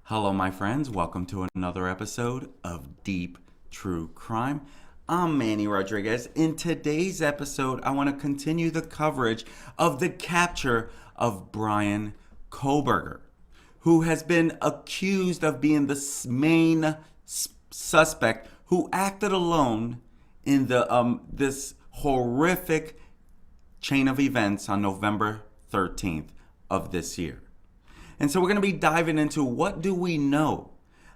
Hello, my friends. Welcome to another episode of Deep True Crime. I'm Manny Rodriguez. In today's episode, I want to continue the coverage of the capture of Bryan Kohberger, who has been accused of being the main suspect who acted alone in this horrific chain of events on November 13th of this year. And so we're going to be diving into what do we know.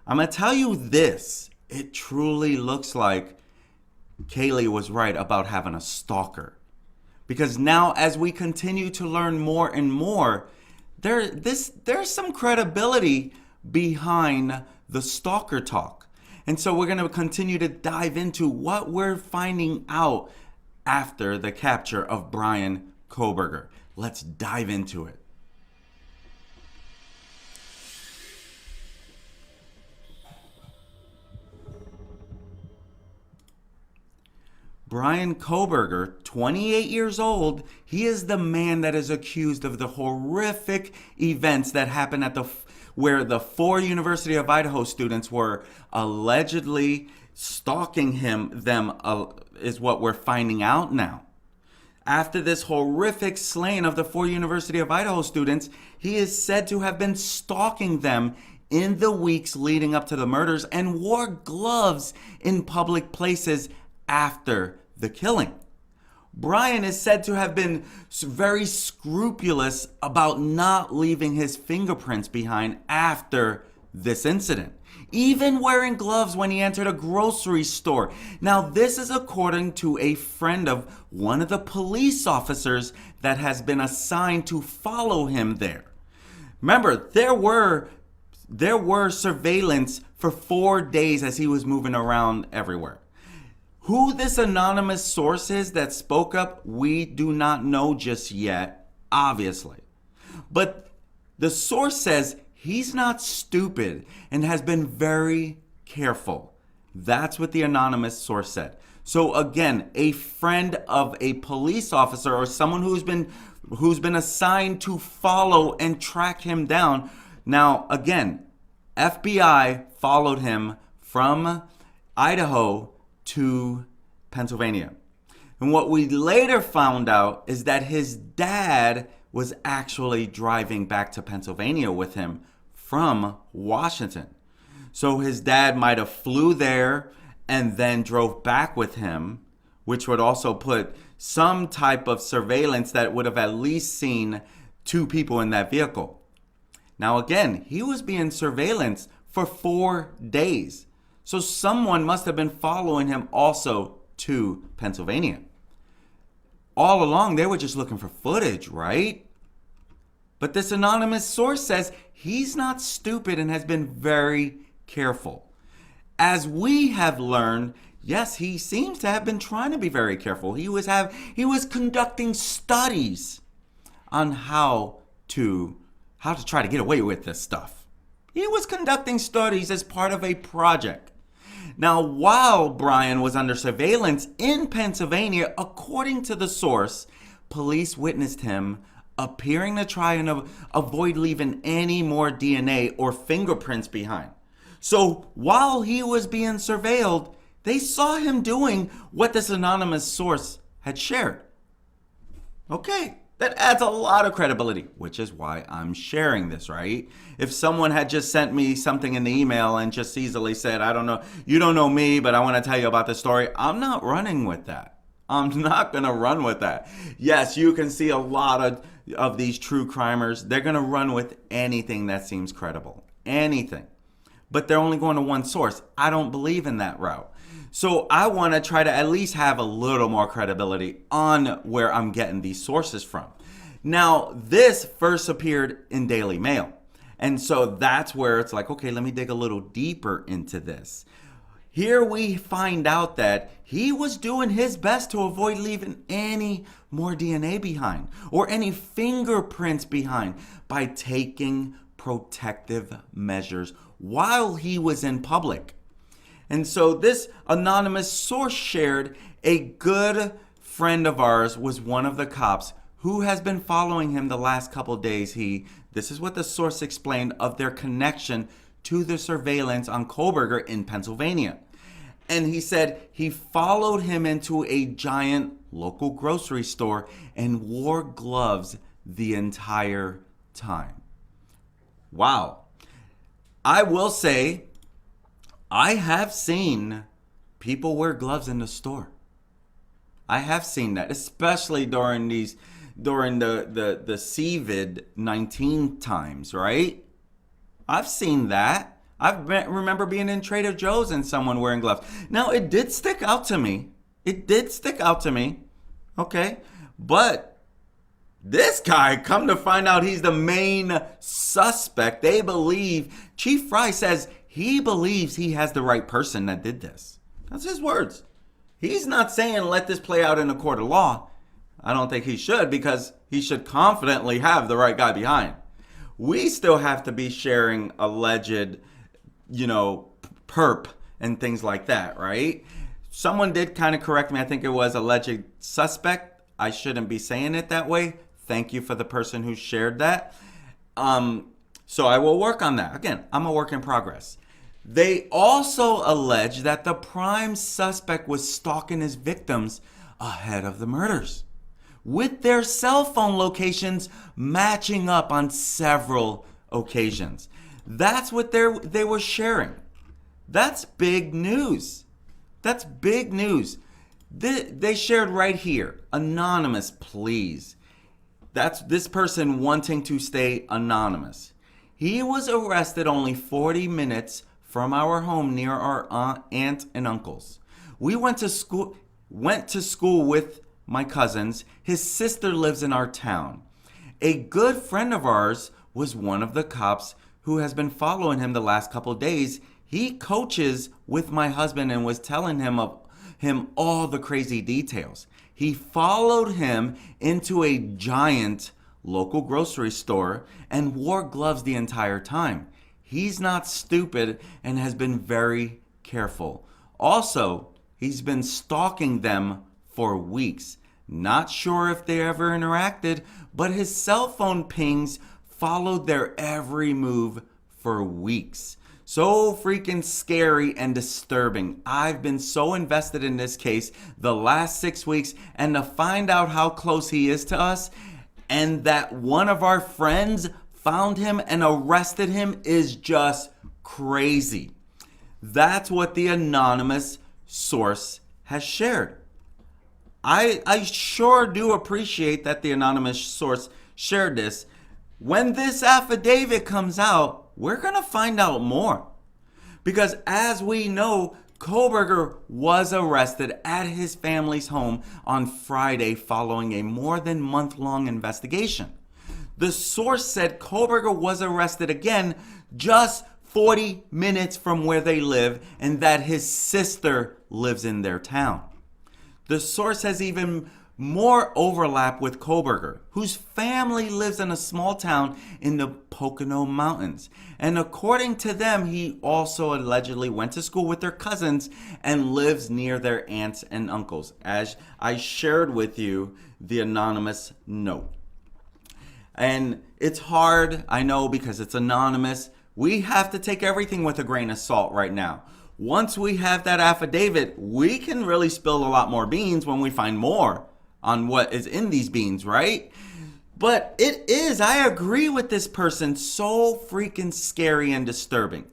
I'm going to tell you this. It truly looks like Kaylee was right about having a stalker. Because now as we continue to learn more and more, there's some credibility behind the stalker talk. And so we're going to continue to dive into what we're finding out after the capture of Bryan Kohberger. Let's dive into it. Bryan Kohberger, 28 years old, he is the man that is accused of the horrific events that happened where the four University of Idaho students were allegedly stalking them, is what we're finding out now. After this horrific slaying of the four University of Idaho students, he is said to have been stalking them in the weeks leading up to the murders and wore gloves in public places after the killing. Bryan is said to have been very scrupulous about not leaving his fingerprints behind after this incident, even wearing gloves when he entered a grocery store. Now, this is according to a friend of one of the police officers that has been assigned to follow him there. Remember, there were surveillance for 4 days as he was moving around everywhere. Who this anonymous source is that spoke up, we do not know just yet, obviously. But the source says he's not stupid and has been very careful. That's what the anonymous source said. So again, a friend of a police officer or someone who's been assigned to follow and track him down. Now, again, FBI followed him from Idaho to Pennsylvania. And what we later found out is that his dad was actually driving back to Pennsylvania with him from Washington. So his dad might have flew there and then drove back with him, which would also put some type of surveillance that would have at least seen two people in that vehicle. Now again, he was being surveillanced for 4 days. So someone must have been following him also to Pennsylvania. All along, they were just looking for footage, right? But this anonymous source says he's not stupid and has been very careful. As we have learned, yes, he seems to have been trying to be very careful. He was conducting studies on how to try to get away with this stuff. He was conducting studies as part of a project. Now, while Bryan was under surveillance in Pennsylvania, according to the source, police witnessed him appearing to try and avoid leaving any more DNA or fingerprints behind. So while he was being surveilled, they saw him doing what this anonymous source had shared. Okay, that adds a lot of credibility, which is why I'm sharing this, right? If someone had just sent me something in the email and just easily said, I don't know, you don't know me, but I want to tell you about this story, I'm not running with that. I'm not going to run with that. Yes, you can see a lot of these true crimers. They're going to run with anything that seems credible. Anything. But they're only going to one source. I don't believe in that route. So I want to try to at least have a little more credibility on where I'm getting these sources from. Now, this first appeared in Daily Mail. And so that's where it's like, okay, let me dig a little deeper into this. Here we find out that he was doing his best to avoid leaving any more DNA behind or any fingerprints behind by taking protective measures while he was in public. And so this anonymous source shared a good friend of ours was one of the cops who has been following him the last couple of days. This is what the source explained of their connection to the surveillance on Kohberger in Pennsylvania. And he said he followed him into a giant local grocery store and wore gloves the entire time. Wow. I will say, I have seen people wear gloves in the store. I have seen that, especially during the COVID-19 times, right? I've seen that. Remember being in Trader Joe's and someone wearing gloves. Now, it did stick out to me. Okay? But this guy, come to find out, he's the main suspect. They believe, Chief Fry says he believes he has the right person that did this. That's his words. He's not saying let this play out in a court of law. I don't think he should, because he should confidently have the right guy behind. We still have to be sharing alleged, perp and things like that, right? Someone did kind of correct me. I think it was alleged suspect. I shouldn't be saying it that way. Thank you for the person who shared that. So I will work on that. Again, I'm a work in progress. They also allege that the prime suspect was stalking his victims ahead of the murders, with their cell phone locations matching up on several occasions. That's what they were sharing. That's big news. That's big news. They shared right here. Anonymous, please. That's this person wanting to stay anonymous. He was arrested only 40 minutes from our home near our aunt and uncles. We went to school with my cousins. His sister lives in our town. A good friend of ours was one of the cops who has been following him the last couple of days. He coaches with my husband and was telling him all the crazy details. He followed him into a giant local grocery store and wore gloves the entire time. He's not stupid and has been very careful. Also, he's been stalking them for weeks. Not sure if they ever interacted, but his cell phone pings followed their every move for weeks. So freaking scary and disturbing. I've been so invested in this case the last 6 weeks, and to find out how close he is to us and that one of our friends found him and arrested him is just crazy. That's what the anonymous source has shared. I sure do appreciate that the anonymous source shared this. When this affidavit comes out, we're going to find out more. Because as we know, Kohberger was arrested at his family's home on Friday following a more than month-long investigation. The source said Kohberger was arrested again just 40 minutes from where they live and that his sister lives in their town. The source has even more overlap with Kohberger, whose family lives in a small town in the Pocono Mountains. And according to them, he also allegedly went to school with their cousins and lives near their aunts and uncles, as I shared with you the anonymous note. And it's hard, I know, because it's anonymous. We have to take everything with a grain of salt right now. Once we have that affidavit, we can really spill a lot more beans when we find more on what is in these beans, right? But it is, I agree with this person, so freaking scary and disturbing.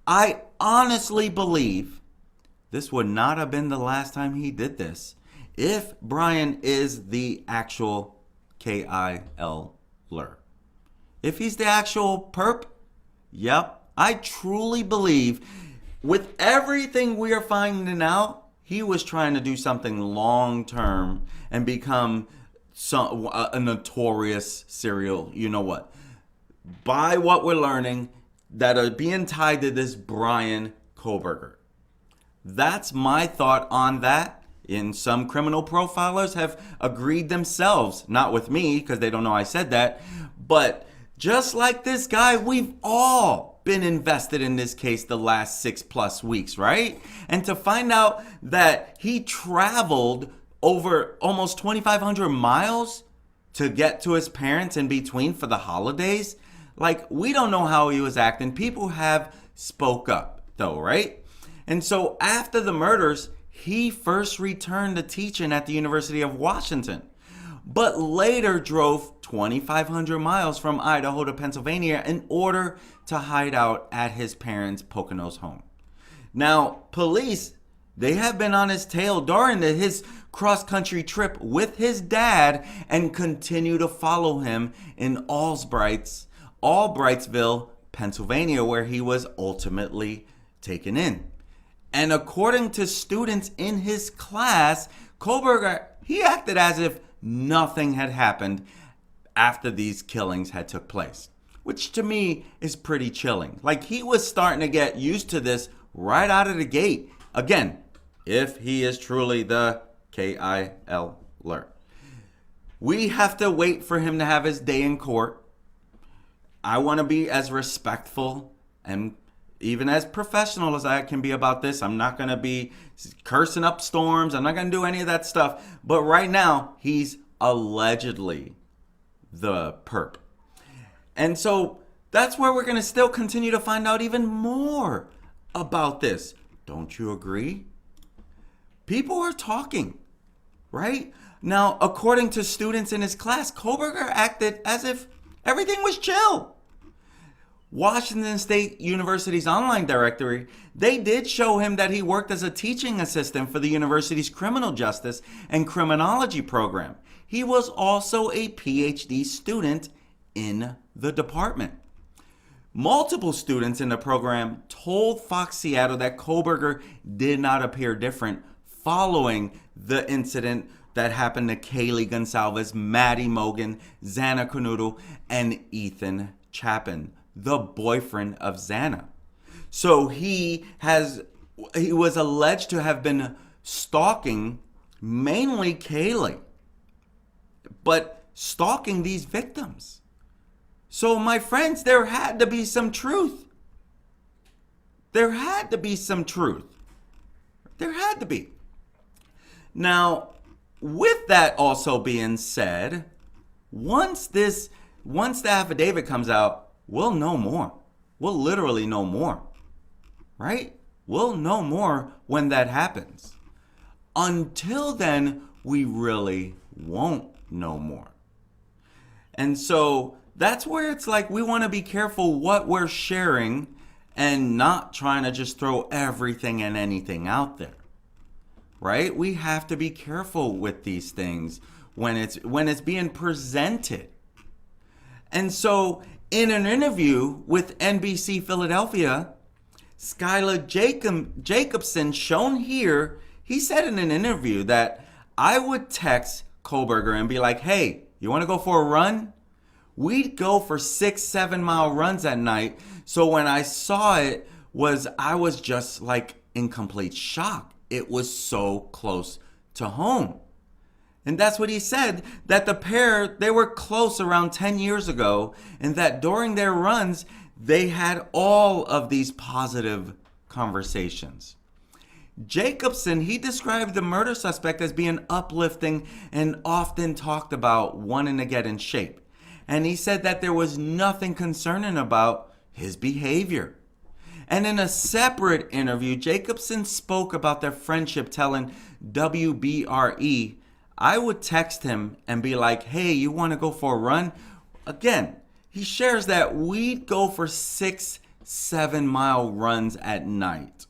I honestly believe this would not have been the last time he did this if Bryan is the actual K-I-L-ler. If he's the actual perp, yep, I truly believe with everything we are finding out, he was trying to do something long-term and become a notorious serial, you know what. By what we're learning, that are being tied to this Bryan Kohberger. That's my thought on that. And some criminal profilers have agreed themselves, not with me because they don't know I said that, but just like this guy, we've all been invested in this case the last 6+ weeks, right? And to find out that he traveled over almost 2,500 miles to get to his parents in between for the holidays, Like, we don't know how he was acting. People have spoke up, though, right? And so after the murders, he first returned to teaching at the University of Washington, but later drove 2,500 miles from Idaho to Pennsylvania in order to hide out at his parents' Poconos home. Now, police, they have been on his tail during his cross-country trip with his dad and continue to follow him in Albrightsville, Pennsylvania, where he was ultimately taken in. And according to students in his class, Kohberger, he acted as if nothing had happened after these killings had took place, which to me is pretty chilling. Like, he was starting to get used to this right out of the gate. Again, if he is truly the KILer. We have to wait for him to have his day in court. I want to be as respectful and even as professional as I can be about this. I'm not going to be cursing up storms. I'm not going to do any of that stuff. But right now, he's allegedly the perp. And so that's where we're going to still continue to find out even more about this. Don't you agree? People are talking, right? Now, according to students in his class, Kohberger acted as if everything was chill. Washington State University's online directory, they did show him that he worked as a teaching assistant for the university's criminal justice and criminology program. He was also a PhD student in the department. Multiple students in the program told Fox Seattle that Kohberger did not appear different following the incident that happened to Kaylee Gonsalves, Maddie Mogan, Xana Knudo, and Ethan Chapin, the boyfriend of Xana. So he was alleged to have been stalking mainly Kaylee, but stalking these victims. So my friends, there had to be some truth. There had to be some truth. There had to be. Now, with that also being said, once the affidavit comes out, we'll know more. We'll literally know more, right? We'll know more when that happens. Until then, we really won't know more. And so that's where it's like we want to be careful what we're sharing and not trying to just throw everything and anything out there, right? We have to be careful with these things when it's being presented. And so in an interview with NBC Philadelphia, Skylar Jacobson, shown here, he said in an interview that I would text Kohberger and be like, hey, you want to go for a run? We'd go for 6-7 mile runs at night. So when I saw it, I was just like in complete shock. It was so close to home. And that's what he said, that the pair, they were close around 10 years ago, and that during their runs, they had all of these positive conversations. Jacobson, he described the murder suspect as being uplifting and often talked about wanting to get in shape. And he said that there was nothing concerning about his behavior. And in a separate interview, Jacobson spoke about their friendship, telling WBRE, I would text him and be like, hey, you want to go for a run? Again, he shares that we'd go for 6-7 mile runs at night.